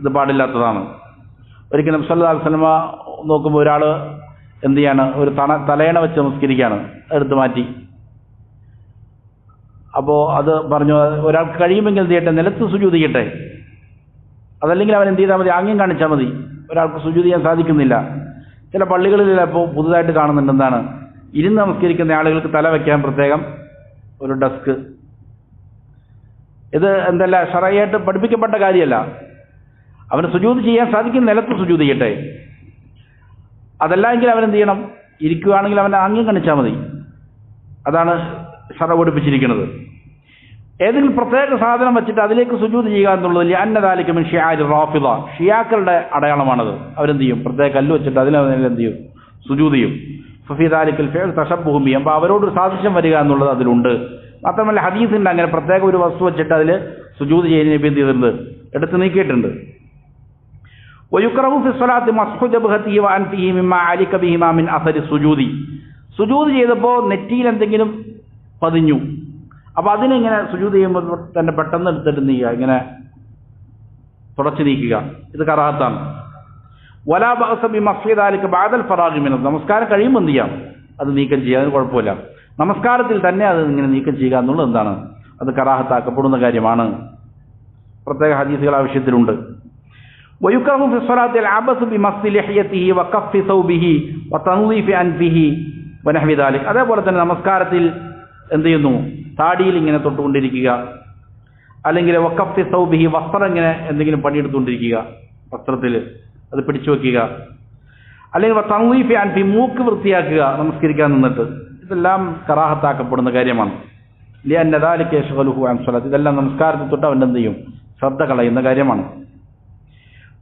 ഇത് പാടില്ലാത്തതാണ്. ഒരിക്കൽ നബി സല്ലല്ലാഹു അലൈഹി വസല്ലമ നോക്കുമ്പോൾ ഒരാൾ എന്ത് ചെയ്യാണ്? ഒരു തലയണ വെച്ച് നമസ്കരിക്കുകയാണ്, എടുത്ത് മാറ്റി. അപ്പോൾ അത് പറഞ്ഞു, ഒരാൾക്ക് കഴിയുമെങ്കിൽ എന്ത് ചെയ്യട്ടെ? നിലത്ത് സുജൂദ് ചെയ്യട്ടെ. അതല്ലെങ്കിൽ അവൻ എന്ത് ചെയ്താൽ മതി? ആംഗ്യം കാണിച്ചാൽ മതി. ഒരാൾക്ക് സുജൂദ് ചെയ്യാൻ സാധിക്കുന്നില്ല. ചില പള്ളികളിൽ ഇപ്പോൾ പുതുതായിട്ട് കാണുന്നുണ്ട്, എന്താണ്, ഇരുന്ന് നമസ്കരിക്കുന്ന ആളുകൾക്ക് തല വയ്ക്കാൻ പ്രത്യേകം ഒരു ഡെസ്ക്. ഇത് എന്തല്ല ശറഈയായിട്ട് പഠിപ്പിക്കപ്പെട്ട കാര്യമല്ല. അവന് സുജൂദ് ചെയ്യാൻ സാധിക്കും, നിലത്ത് സുജൂദ് ചെയ്യട്ടെ. അതല്ല എങ്കിൽ അവൻ എന്ത് ചെയ്യണം? ഇരിക്കുകയാണെങ്കിൽ അവൻ ആംഗ്യം കാണിച്ചാൽ മതി. അതാണ് ശറഅ് പഠിപ്പിച്ചിരിക്കുന്നത്. ഏതെങ്കിലും പ്രത്യേക സാധനം വെച്ചിട്ട് അതിലേക്ക് സുജൂദ് ചെയ്യുക എന്നുള്ളത് അന്നദാലിക മിൻ ഷിആരി റാഫിദ, ഷിയാക്കളുടെ അടയാളമാണത്. അവരെന്ത് ചെയ്യും? പ്രത്യേക കല്ല് വെച്ചിട്ട് അതിലെന്ത് ചെയ്യും? സുജൂദ് ചെയ്യും. ഫഫീ ദാലികൽ ഫിഅൽ തശബ്ബുഹും ബിഹിം, അപ്പോൾ അവരോടൊരു സാദൃശ്യം വരിക എന്നുള്ളത് അതിലുണ്ട്. മാത്രമല്ല ഹദീസിൻ്റെ അങ്ങനെ പ്രത്യേക ഒരു വസ്തു വെച്ചിട്ട് അതിൽ സുജൂദ് ചെയ്യുന്ന നബി എന്ത് ചെയ്തിട്ടുണ്ട്? എടുത്ത് നീക്കിയിട്ടുണ്ട്. വയുക്റഹു ഫി സ്വലാത്തി മസ്ഹു ജബ്ഹതിഹി വഅൻഫിഹി മിമ്മാ അലിക ബിഹിമാ മിൻ അസരി സുജൂദി, സുജൂദ് ചെയ്തപ്പോൾ നെറ്റിയിൽ എന്തെങ്കിലും പതിഞ്ഞു, അപ്പോൾ അതിനിങ്ങനെ സുജൂദ് ചെയ്യുമ്പോൾ തന്നെ പെട്ടെന്ന് എടുത്തിട്ട് നീക്കുക, ഇങ്ങനെ തുടച്ചു നീക്കുക. ഇത് കറാഹത്താണ്. വലാ ബഅസ ബിമസ്ഹി ദാലിക ബഅദൽ ഫറാഗി മിനഹ്, നമസ്കാരം കഴിയുമ്പോൾ എന്ത് ചെയ്യാം? അത് നീക്കം ചെയ്യാം, അതിന് കുഴപ്പമില്ല. നമസ്കാരത്തിൽ തന്നെ അത് ഇങ്ങനെ നീക്കം ചെയ്യുക എന്നുള്ളത് എന്താണ്? അത് കറാഹത്താക്കപ്പെടുന്ന കാര്യമാണ്. പ്രത്യേക ഹദീസുകൾ ആവശ്യത്തിലുണ്ട്. വയുക്റഹു ഫി സ്വലാത്തി അൽ അബസ് ബിമസ്ഹി ലിഹ്യതിഹി വഖഫി സൗബിഹി വതൻളീഫി അൻഫിഹി വനഹ്വി ദാലിക, അതേപോലെ തന്നെ നമസ്കാരത്തിൽ എന്ത് ചെയ്യുന്നു? താടിയിൽ ഇങ്ങനെ തൊട്ടുകൊണ്ടിരിക്കുക, അല്ലെങ്കിൽ വഖഫി സൗബിഹി, വസ്ത്രം ഇങ്ങനെ എന്തെങ്കിലും പണിയെടുത്തുകൊണ്ടിരിക്കുക, വസ്ത്രത്തിൽ അത് പിടിച്ചു വെക്കുക, അല്ലെങ്കിൽ തൻളീഫി അൻഫി, മൂക്ക് വൃത്തിയാക്കുക നമസ്കരിക്കാൻ നിന്നിട്ട്. ഇതെല്ലാം കറാഹത്താക്കപ്പെടുന്ന കാര്യമാണ്. ലിഅന്ന ദാലിക യശ്ഗലുഹു അൻ സ്വലാത്ത്, ഇതെല്ലാം നമസ്കാരത്തിൽ തൊട്ട് അവൻ്റെ എന്ത് ചെയ്യും? ശ്രദ്ധ കളയുന്ന കാര്യമാണ്.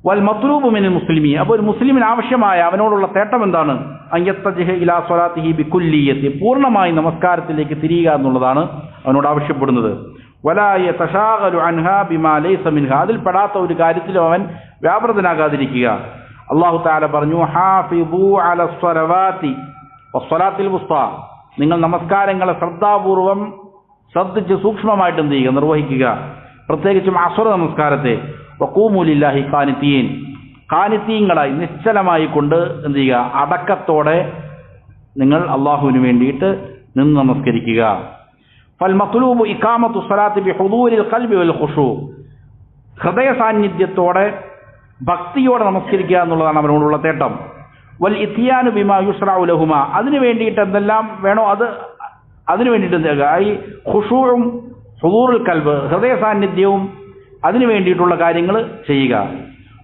വൽ മത്ലൂബു മിനൽ മുസ്ലിമീ, അപ്പോൾ ഒരു മുസ്ലിമിന് ആവശ്യമായ അവനോടുള്ള തേട്ടം എന്താണ്? അൻ യത്തജിഹ ഇലാ സ്വലാത്തിഹി ബികുല്ലിയത്തി, പൂർണ്ണമായി നമസ്കാരത്തിലേക്ക് തിരിയുക എന്നുള്ളതാണ് അവനോട് ആവശ്യപ്പെടുന്നത്. വലാ യതശാഗലു അൻഹാ ബിമാ ലൈസ മിൻഹാ, അതിൽ പെടാത്ത ഒരു കാര്യത്തിലും അവൻ വ്യാപൃതനാകാതിരിക്കുക. അല്ലാഹു തആല പറഞ്ഞു, ഹാഫിദൂ അലസ് സ്വലവാതി വസ്സലാത്തിൽ വുസ്താ, നിങ്ങൾ നമസ്കാരങ്ങളെ ശ്രദ്ധാപൂർവം ശ്രദ്ധിച്ച് സൂക്ഷ്മമായിട്ട് എന്ത് ചെയ്യുക? നിർവഹിക്കുക. പ്രത്യേകിച്ചും അസ്ർ നമസ്കാരത്തെ. വഖൂമു ലില്ലാഹി ഖാനിതീൻ, ഖാനിതീങ്ങളായി നിശ്ചലമായി കൊണ്ട് എന്ത് ചെയ്യുക? അടക്കത്തോടെ നിങ്ങൾ അള്ളാഹുവിന് വേണ്ടിയിട്ട് നിന്ന് നമസ്കരിക്കുക. ഫൽ മത്ലൂബു ഇഖാമത്തു സ്വലാത്തി ബിഹുദൂരിൽ ഖൽബി വൽ ഖുശൂ, ഹൃദയ സാന്നിധ്യത്തോടെ ഭക്തിയോടെ നമസ്കരിക്കുക എന്നുള്ളതാണ് അവനോടുള്ള തേട്ടം. വൽ ഇത്യാനു ബിമാ യുസ്റഉ ലഹുമാ, അതിനു വേണ്ടിയിട്ട് എന്തെല്ലാം വേണോ അതിനു വേണ്ടിയിട്ട് എന്ത് ചെയ്യുക? ഈ ഖുശൂഉം ഹുദൂറുൽ ഖൽബ്, ഹൃദയ സാന്നിധ്യവും അതിനു വേണ്ടിയിട്ടുള്ള കാര്യങ്ങൾ ചെയ്യുക.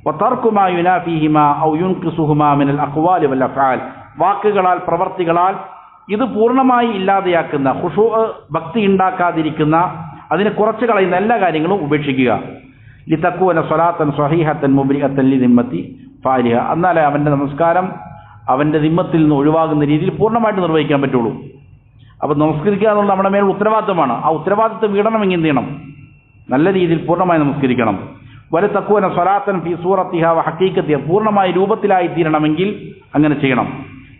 വതർക്കു മാ യുനാഫീഹിമാ ഔ യുൻഖിസുഹുമാ മിനൽ അഖ്വാലി വൽ അഫ്ആൽ, വാക്കുകളാൽ പ്രവർത്തികളാൽ ഇത് പൂർണ്ണമായി ഇല്ലാതെയാക്കുന്ന, ഖുശൂ ഭക്തി ഉണ്ടാക്കാതിരിക്കുന്ന, അതിനെ കുറച്ച് കളയുന്ന എല്ലാ കാര്യങ്ങളും ഉപേക്ഷിക്കുക. ലിതകൂന സ്വലാത്തൻ സ്വഹീഹത്തൻ മുബ്രിഅത്തൻ ലിദിമ്മത്തി ഫാലിഹ, എന്നാലേ അവൻ്റെ നമസ്കാരം അവൻ്റെ ദിമ്മത്തിൽ നിന്ന് ഒഴിവാകുന്ന രീതിയിൽ പൂർണ്ണമായിട്ട് നിർവഹിക്കാൻ പറ്റുള്ളൂ. അപ്പോൾ നമസ്കരിക്കുക എന്നുള്ളത് നമ്മുടെ മേലുള്ള ഉത്തരവാദിത്തമാണ്. ആ ഉത്തരവാദിത്തം വീടണമെങ്കിൽ എന്ത് ചെയ്യണം? നല്ല രീതിയിൽ പൂർണ്ണമായി നമസ്കരിക്കണം. വലതകൂന സ്വലാത്തൻ ഫീ സൂറത്തിഹ വ ഹഖീഖത്തിഹ, പൂർണ്ണമായി രൂപത്തിലായി തീരണമെങ്കിൽ അങ്ങനെ ചെയ്യണം.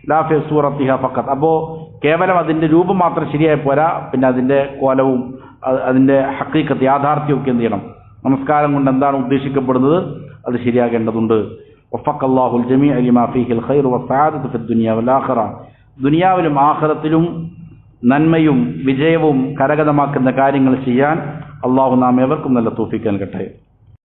ലാ ഫീ സൂറത്തിഹ ഫഖത്ത്, അപ്പോൾ കേവലം അതിൻ്റെ രൂപം മാത്രം ശരിയായി പോരാ, പിന്നെ അതിൻ്റെ കോലവും അതിൻ്റെ ഹഖീഖത്ത് യാഥാർത്ഥ്യമൊക്കെ എന്ത് ചെയ്യണം? നമസ്കാരം കൊണ്ട് എന്താണ് ഉദ്ദേശിക്കപ്പെടുന്നത് അത് ശരിയാകേണ്ടതുണ്ട്. വഫഖല്ലാഹുൽ ജമീഅ ലിമാ ഫീഹിൽ ഖൈറു വസ്സആദത്തു ഫിദ് ദുനിയ വൽ ആഖിറ, ദുനിയാവിലും ആഖിറത്തിലും നന്മയും വിജയവും കരഗതമാക്കുന്ന കാര്യങ്ങൾ ചെയ്യാൻ അള്ളാഹു നാം ഏവർക്കും നല്ല തൗഫീഖ് നൽകട്ടെ.